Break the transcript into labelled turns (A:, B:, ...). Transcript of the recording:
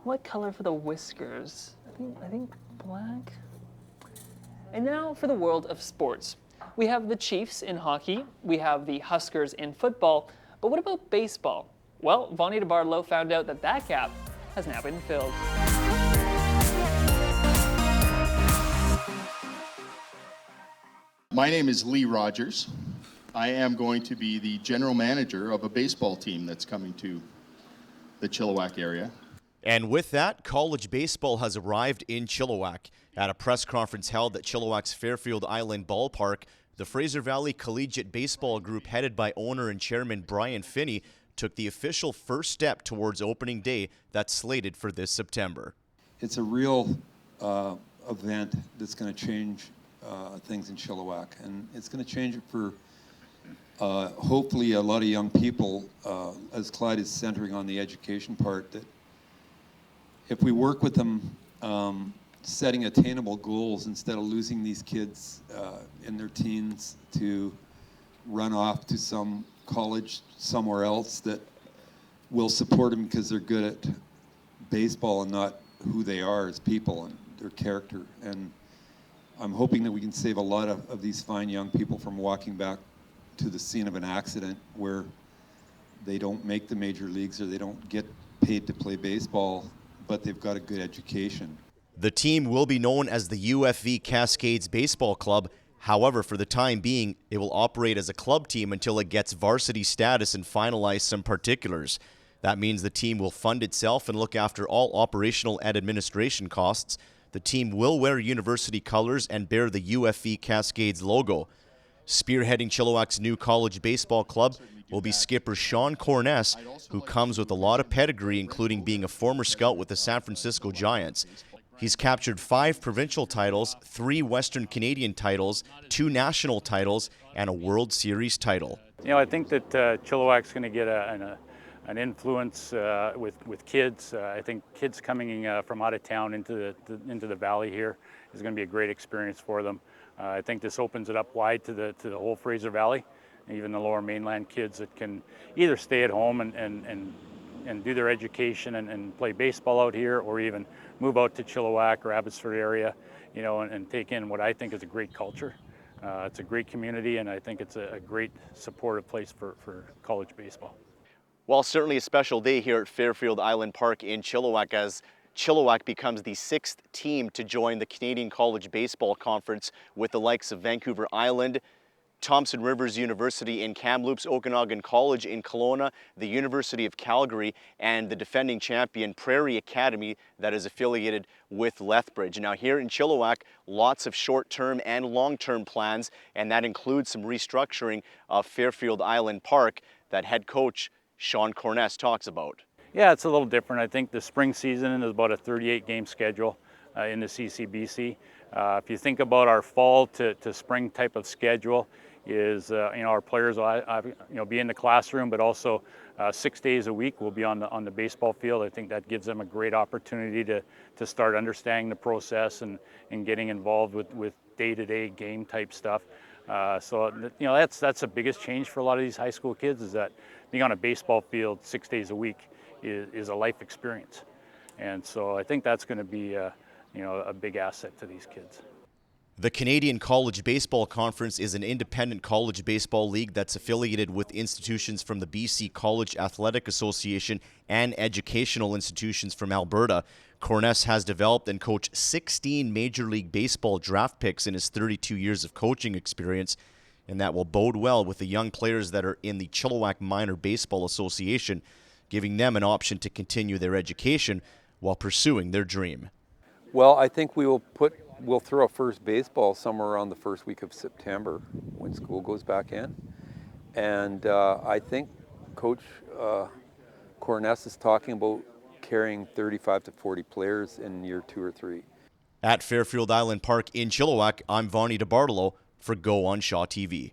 A: What color for the whiskers? I think black. And now for the world of sports. We have the Chiefs in hockey, we have the Huskers in football, but what about baseball? Well, Vanni De Bartolo found out that that gap has now been filled.
B: My name is Lee Rogers. I am going to be the general manager of a baseball team that's coming to the Chilliwack area.
C: And with that, college baseball has arrived in Chilliwack. At a press conference held at Chilliwack's Fairfield Island Ballpark, the Fraser Valley Collegiate Baseball Group, headed by owner and chairman Brian Finnie, took the official first step towards opening day that's slated for this September.
D: It's a real event that's going to change things in Chilliwack, and it's going to change it for hopefully a lot of young people, as Clyde is centering on the education part, that if we work with them setting attainable goals instead of losing these kids in their teens to run off to some college somewhere else, that will support them because they're good at baseball and not who they are as people and their character. And I'm hoping that we can save a lot of these fine young people from walking back to the scene of an accident where they don't make the major leagues or they don't get paid to play baseball, but they've got a good education.
C: The team will be known as the UFV Cascades Baseball Club. However, for the time being, it will operate as a club team until it gets varsity status and finalize some particulars. That means the team will fund itself and look after all operational and administration costs. The team will wear university colors and bear the UFV Cascades logo. Spearheading Chilliwack's new college baseball club will be skipper Shawn Corness, who comes with a lot of pedigree, including being a former scout with the San Francisco Giants. He's captured 5 provincial titles, 3 Western Canadian titles, 2 national titles, and a World Series title.
E: You know, I think that Chilliwack's going to get an influence with kids. I think kids coming from out of town into the valley here is going to be a great experience for them. I think this opens it up wide to the whole Fraser Valley, even the lower mainland kids that can either stay at home and do their education and play baseball out here, or even move out to Chilliwack or Abbotsford area, you know, and take in what I think is a great culture. It's a great community, and I think it's a great supportive place for college baseball.
C: Well, certainly a special day here at Fairfield Island Park in Chilliwack, as Chilliwack becomes the 6th team to join the Canadian College Baseball Conference, with the likes of Vancouver Island, Thompson Rivers University in Kamloops, Okanagan College in Kelowna, the University of Calgary, and the defending champion Prairie Academy that is affiliated with Lethbridge. Now here in Chilliwack, lots of short-term and long-term plans, and that includes some restructuring of Fairfield Island Park that head coach Shawn Corness talks about.
E: Yeah, it's a little different. I think the spring season is about a 38-game schedule in the CCBC. If you think about our fall to spring type of schedule, is you know, our players will be in the classroom, but also 6 days a week will be on the baseball field. I think that gives them a great opportunity to start understanding the process and getting involved with day-to-day game type stuff. So you know, that's the biggest change for a lot of these high school kids, is that being on a baseball field 6 days a week is a life experience, and so I think that's going to be you know, a big asset to these kids.
C: The Canadian College Baseball Conference is an independent college baseball league that's affiliated with institutions from the BC College Athletic Association and educational institutions from Alberta. Corness has developed and coached 16 Major League Baseball draft picks in his 32 years of coaching experience, and that will bode well with the young players that are in the Chilliwack Minor Baseball Association, giving them an option to continue their education while pursuing their dream.
F: Well, I think we'll throw a first baseball somewhere around the first week of September when school goes back in. And I think Coach Corness is talking about carrying 35 to 40 players in year 2 or 3.
C: At Fairfield Island Park in Chilliwack, I'm Vanni De Bartolo for Go on Shaw TV.